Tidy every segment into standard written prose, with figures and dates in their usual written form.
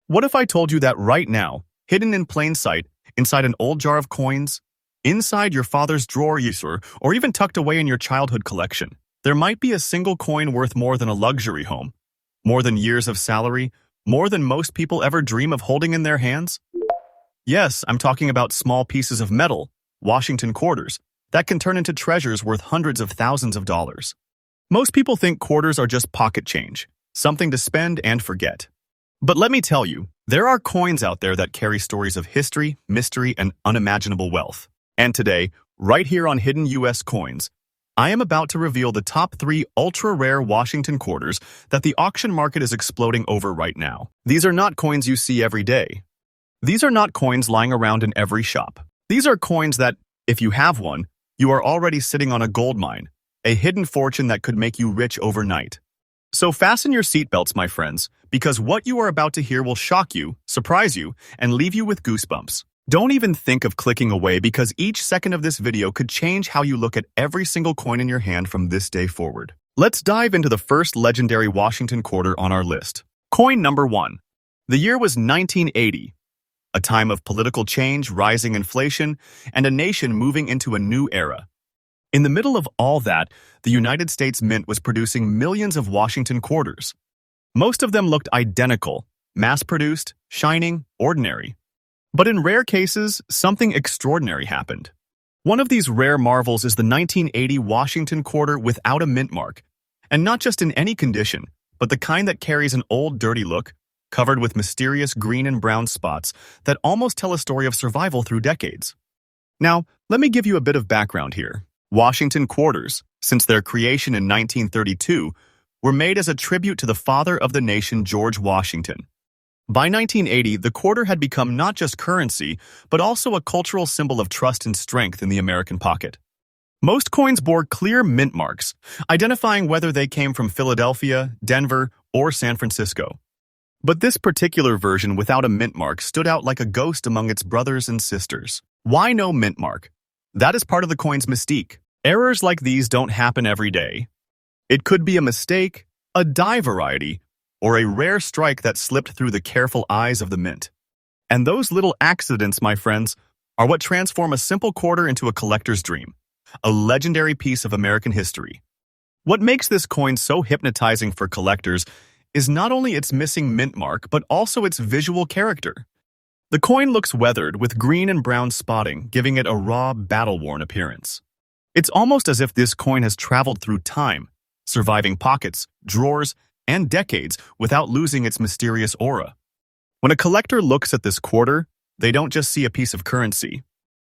What if I told you that right now, hidden in plain sight, inside an old jar of coins, inside your father's drawer, or even tucked away in your childhood collection, there might be a single coin worth more than a luxury home, more than years of salary, more than most people ever dream of holding in their hands? Yes, I'm talking about small pieces of metal, Washington quarters, that can turn into treasures worth hundreds of thousands of dollars. Most people think quarters are just pocket change, something to spend and forget. But let me tell you, there are coins out there that carry stories of history, mystery, and unimaginable wealth. And today, right here on Hidden U.S. Coins, I am about to reveal the top 3 ultra-rare Washington quarters that the auction market is exploding over right now. These are not coins you see every day. These are not coins lying around in every shop. These are coins that, if you have one, you are already sitting on a gold mine, a hidden fortune that could make you rich overnight. So fasten your seatbelts, my friends, because what you are about to hear will shock you, surprise you, and leave you with goosebumps. Don't even think of clicking away because each second of this video could change how you look at every single coin in your hand from this day forward. Let's dive into the first legendary Washington quarter on our list. Coin number 1. The year was 1980, a time of political change, rising inflation, and a nation moving into a new era. In the middle of all that, the United States Mint was producing millions of Washington quarters. Most of them looked identical, mass-produced, shining, ordinary. But in rare cases, something extraordinary happened. One of these rare marvels is the 1980 Washington quarter without a mint mark, and not just in any condition, but the kind that carries an old, dirty look, covered with mysterious green and brown spots that almost tell a story of survival through decades. Now, let me give you a bit of background here. Washington quarters, since their creation in 1932, were made as a tribute to the father of the nation, George Washington. By 1980, the quarter had become not just currency, but also a cultural symbol of trust and strength in the American pocket. Most coins bore clear mint marks, identifying whether they came from Philadelphia, Denver, or San Francisco. But this particular version without a mint mark stood out like a ghost among its brothers and sisters. Why no mint mark? That is part of the coin's mystique. Errors like these don't happen every day. It could be a mistake, a die variety, or a rare strike that slipped through the careful eyes of the mint. And those little accidents, my friends, are what transform a simple quarter into a collector's dream, a legendary piece of American history. What makes this coin so hypnotizing for collectors is not only its missing mint mark, but also its visual character. The coin looks weathered with green and brown spotting, giving it a raw, battle-worn appearance. It's almost as if this coin has traveled through time, surviving pockets, drawers, and decades without losing its mysterious aura. When a collector looks at this quarter, they don't just see a piece of currency.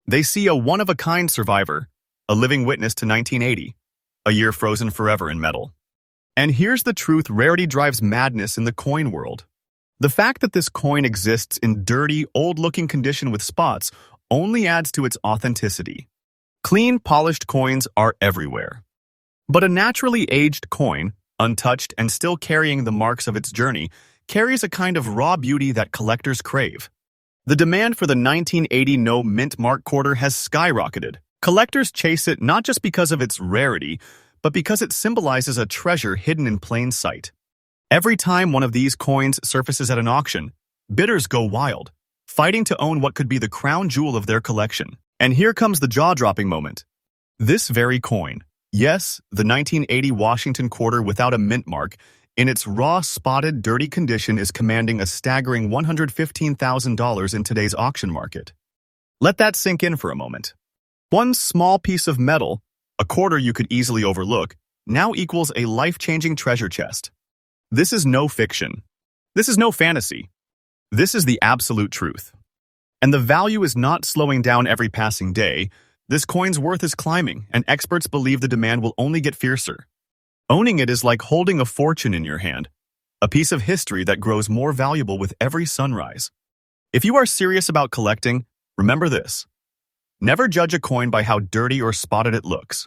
They see a one-of-a-kind survivor, a living witness to 1980, a year frozen forever in metal. And here's the truth: rarity drives madness in the coin world. The fact that this coin exists in dirty, old-looking condition with spots only adds to its authenticity. Clean, polished coins are everywhere. But a naturally aged coin, untouched and still carrying the marks of its journey, carries a kind of raw beauty that collectors crave. The demand for the 1980 no mint mark quarter has skyrocketed. Collectors chase it not just because of its rarity, but because it symbolizes a treasure hidden in plain sight. Every time one of these coins surfaces at an auction, bidders go wild, fighting to own what could be the crown jewel of their collection. And here comes the jaw-dropping moment. This very coin, yes, the 1980 Washington quarter without a mint mark, in its raw, spotted, dirty condition is commanding a staggering $115,000 in today's auction market. Let that sink in for a moment. One small piece of metal, a quarter you could easily overlook, now equals a life-changing treasure chest. This is no fiction. This is no fantasy. This is the absolute truth. And the value is not slowing down every passing day. This coin's worth is climbing, and experts believe the demand will only get fiercer. Owning it is like holding a fortune in your hand, a piece of history that grows more valuable with every sunrise. If you are serious about collecting, remember this: never judge a coin by how dirty or spotted it looks.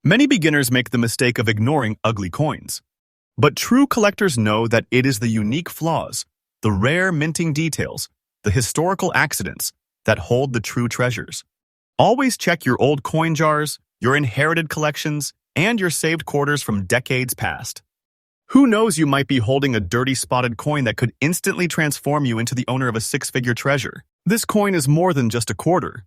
Many beginners make the mistake of ignoring ugly coins. But true collectors know that it is the unique flaws, the rare minting details, the historical accidents that hold the true treasures. Always check your old coin jars, your inherited collections, and your saved quarters from decades past. Who knows, you might be holding a dirty spotted coin that could instantly transform you into the owner of a six-figure treasure. This coin is more than just a quarter.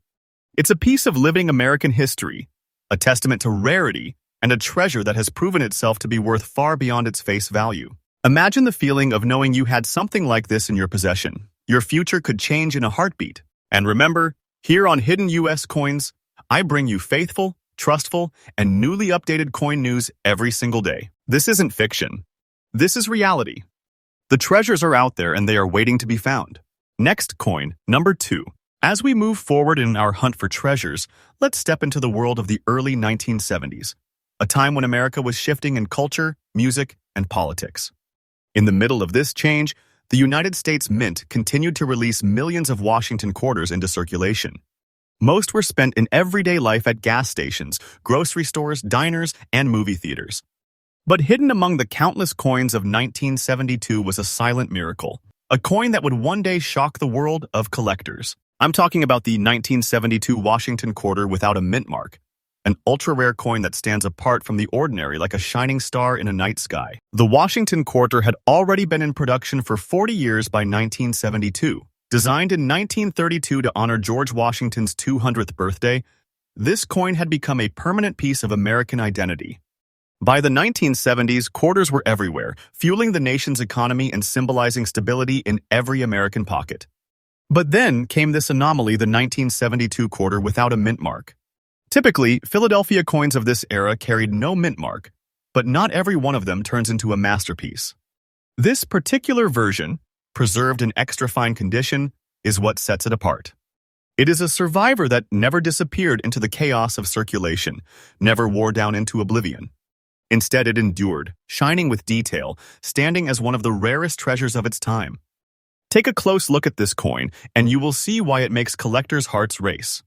It's a piece of living American history, a testament to rarity, and a treasure that has proven itself to be worth far beyond its face value. Imagine the feeling of knowing you had something like this in your possession. Your future could change in a heartbeat. And remember, here on Hidden US Coins, I bring you faithful, trustful, and newly updated coin news every single day. This isn't fiction. This is reality. The treasures are out there and they are waiting to be found. Next coin, number 2. As we move forward in our hunt for treasures, let's step into the world of the early 1970s, a time when America was shifting in culture, music, and politics. In the middle of this change, the United States Mint continued to release millions of Washington quarters into circulation. Most were spent in everyday life at gas stations, grocery stores, diners, and movie theaters. But hidden among the countless coins of 1972 was a silent miracle, a coin that would one day shock the world of collectors. I'm talking about the 1972 Washington quarter without a mint mark, an ultra-rare coin that stands apart from the ordinary like a shining star in a night sky. The Washington quarter had already been in production for 40 years by 1972. Designed in 1932 to honor George Washington's 200th birthday, this coin had become a permanent piece of American identity. By the 1970s, quarters were everywhere, fueling the nation's economy and symbolizing stability in every American pocket. But then came this anomaly, the 1972 quarter without a mint mark. Typically, Philadelphia coins of this era carried no mint mark, but not every one of them turns into a masterpiece. This particular version, preserved in extra fine condition, is what sets it apart. It is a survivor that never disappeared into the chaos of circulation, never wore down into oblivion. Instead, it endured, shining with detail, standing as one of the rarest treasures of its time. Take a close look at this coin, and you will see why it makes collectors' hearts race.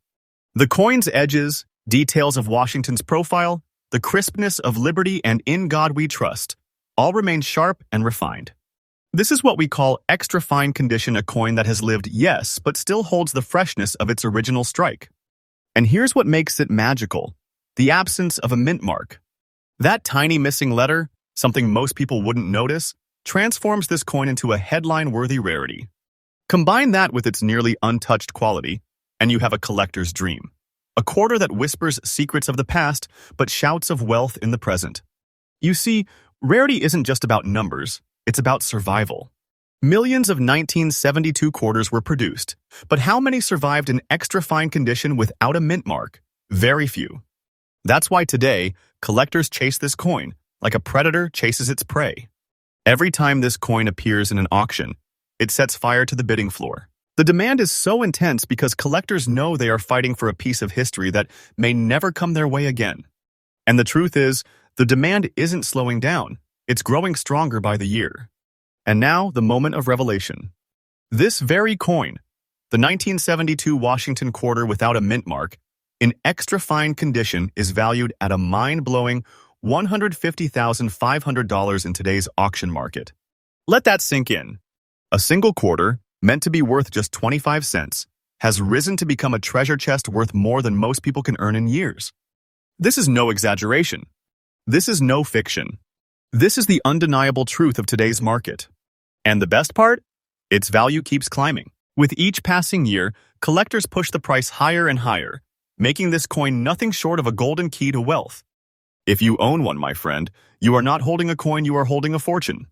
The coin's edges, details of Washington's profile, the crispness of liberty and in God we trust, all remain sharp and refined. This is what we call extra fine condition, a coin that has lived, yes, but still holds the freshness of its original strike. And here's what makes it magical: the absence of a mint mark. That tiny missing letter, something most people wouldn't notice, transforms this coin into a headline-worthy rarity. Combine that with its nearly untouched quality, and you have a collector's dream. A quarter that whispers secrets of the past, but shouts of wealth in the present. You see, rarity isn't just about numbers, it's about survival. Millions of 1972 quarters were produced, but how many survived in extra fine condition without a mint mark? Very few. That's why today, collectors chase this coin like a predator chases its prey. Every time this coin appears in an auction, it sets fire to the bidding floor. The demand is so intense because collectors know they are fighting for a piece of history that may never come their way again. And the truth is, the demand isn't slowing down. It's growing stronger by the year. And now, the moment of revelation. This very coin, the 1972 Washington quarter without a mint mark, in extra fine condition, is valued at a mind-blowing $150,500 in today's auction market. Let that sink in. A single quarter, meant to be worth just 25 cents, has risen to become a treasure chest worth more than most people can earn in years. This is no exaggeration. This is no fiction. This is the undeniable truth of today's market. And the best part? Its value keeps climbing. With each passing year, collectors push the price higher and higher, making this coin nothing short of a golden key to wealth. If you own one, my friend, you are not holding a coin, you are holding a fortune.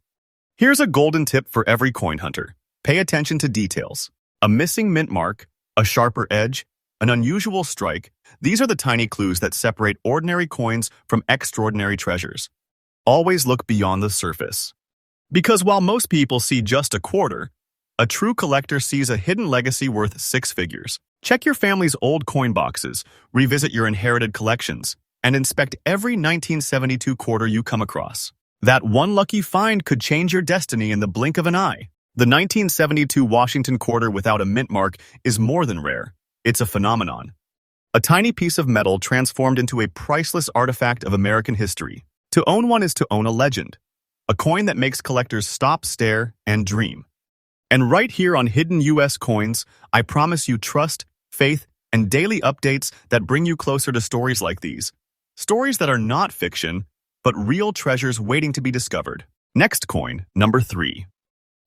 Here's a golden tip for every coin hunter. Pay attention to details. A missing mint mark, a sharper edge, an unusual strike, these are the tiny clues that separate ordinary coins from extraordinary treasures. Always look beyond the surface. Because while most people see just a quarter, a true collector sees a hidden legacy worth six figures. Check your family's old coin boxes, revisit your inherited collections, and inspect every 1972 quarter you come across. That one lucky find could change your destiny in the blink of an eye. The 1972 Washington quarter without a mint mark is more than rare. It's a phenomenon. A tiny piece of metal transformed into a priceless artifact of American history. To own one is to own a legend. A coin that makes collectors stop, stare, and dream. And right here on Hidden US Coins, I promise you trust, faith, and daily updates that bring you closer to stories like these. Stories that are not fiction, but real treasures waiting to be discovered. Next coin, number 3.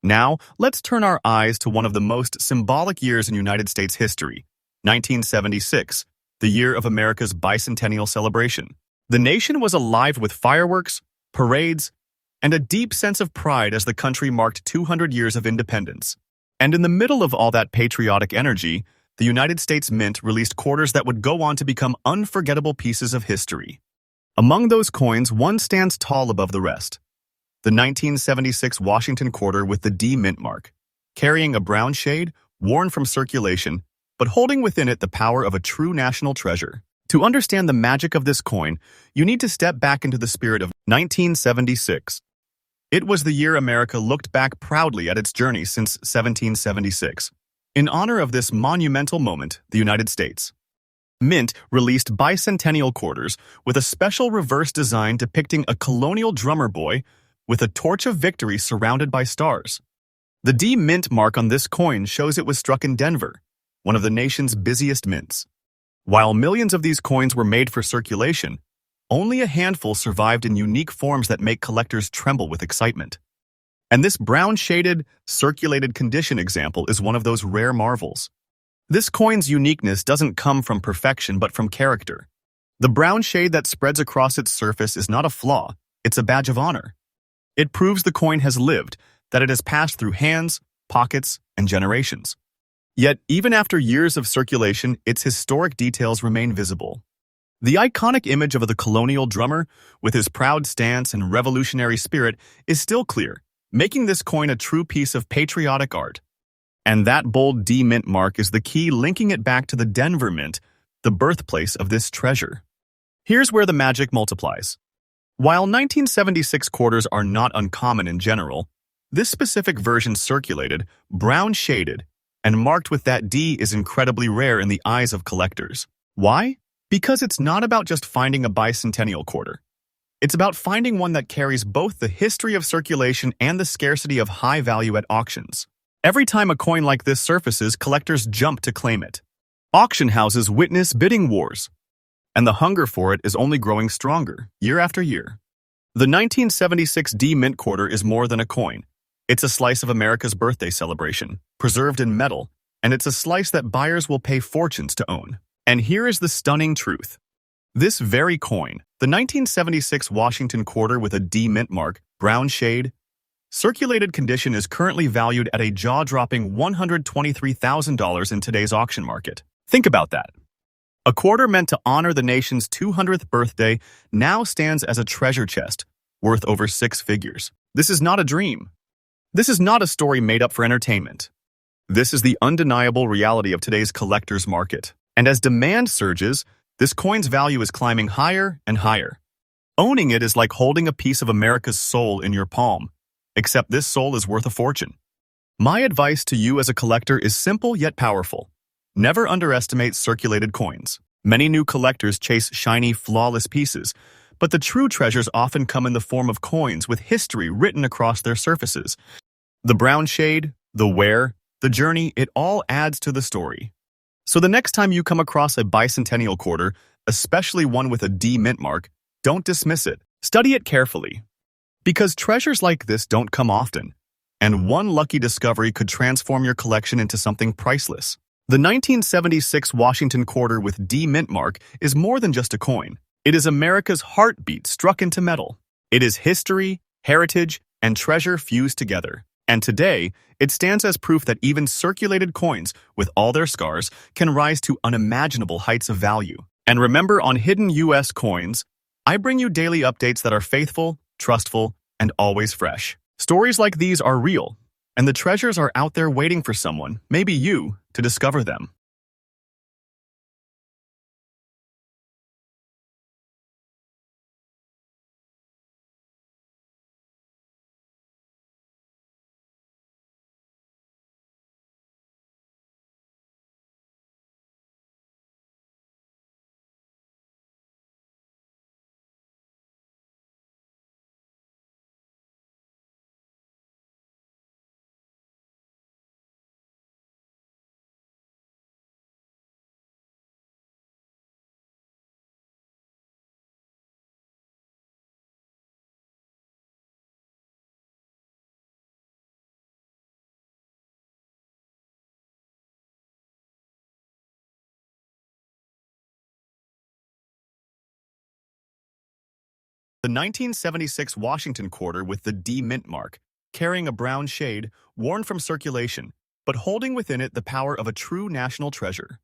Now, let's turn our eyes to one of the most symbolic years in United States history, 1976, the year of America's bicentennial celebration. The nation was alive with fireworks, parades, and a deep sense of pride as the country marked 200 years of independence. And in the middle of all that patriotic energy, the United States Mint released quarters that would go on to become unforgettable pieces of history. Among those coins, one stands tall above the rest. The 1976 Washington quarter with the D mint mark, carrying a brown shade, worn from circulation, but holding within it the power of a true national treasure. To understand the magic of this coin, you need to step back into the spirit of 1976. It was the year America looked back proudly at its journey since 1776. In honor of this monumental moment, the United States Mint released bicentennial quarters with a special reverse design depicting a colonial drummer boy with a torch of victory surrounded by stars. The D Mint mark on this coin shows it was struck in Denver, one of the nation's busiest mints. While millions of these coins were made for circulation, only a handful survived in unique forms that make collectors tremble with excitement. And this brown-shaded, circulated condition example is one of those rare marvels. This coin's uniqueness doesn't come from perfection but from character. The brown shade that spreads across its surface is not a flaw, it's a badge of honor. It proves the coin has lived, that it has passed through hands, pockets, and generations. Yet, even after years of circulation, its historic details remain visible. The iconic image of the colonial drummer, with his proud stance and revolutionary spirit, is still clear, making this coin a true piece of patriotic art. And that bold D Mint mark is the key linking it back to the Denver Mint, the birthplace of this treasure. Here's where the magic multiplies. While 1976 quarters are not uncommon in general, this specific version circulated, brown-shaded, and marked with that D is incredibly rare in the eyes of collectors. Why? Because it's not about just finding a bicentennial quarter. It's about finding one that carries both the history of circulation and the scarcity of high value at auctions. Every time a coin like this surfaces, collectors jump to claim it. Auction houses witness bidding wars, and the hunger for it is only growing stronger, year after year. The 1976 D Mint quarter is more than a coin. It's a slice of America's birthday celebration, preserved in metal, and it's a slice that buyers will pay fortunes to own. And here is the stunning truth. This very coin, the 1976 Washington quarter with a D Mint mark, brown shade, circulated condition is currently valued at a jaw-dropping $123,000 in today's auction market. Think about that. A quarter meant to honor the nation's 200th birthday now stands as a treasure chest, worth over 6 figures. This is not a dream. This is not a story made up for entertainment. This is the undeniable reality of today's collector's market. And as demand surges, this coin's value is climbing higher and higher. Owning it is like holding a piece of America's soul in your palm, except this soul is worth a fortune. My advice to you as a collector is simple yet powerful. Never underestimate circulated coins. Many new collectors chase shiny, flawless pieces, but the true treasures often come in the form of coins with history written across their surfaces. The brown shade, the wear, the journey, it all adds to the story. So the next time you come across a bicentennial quarter, especially one with a D Mint mark, don't dismiss it. Study it carefully. Because treasures like this don't come often, and one lucky discovery could transform your collection into something priceless. The 1976 Washington quarter with D Mint mark is more than just a coin. It is America's heartbeat struck into metal. It is history, heritage, and treasure fused together. And today, it stands as proof that even circulated coins, with all their scars, can rise to unimaginable heights of value. And remember, on Hidden US Coins, I bring you daily updates that are faithful, trustful, and always fresh. Stories like these are real, and the treasures are out there waiting for someone, maybe you, to discover them. The 1976 Washington quarter with the D mint mark, carrying a brown shade, worn from circulation, but holding within it the power of a true national treasure.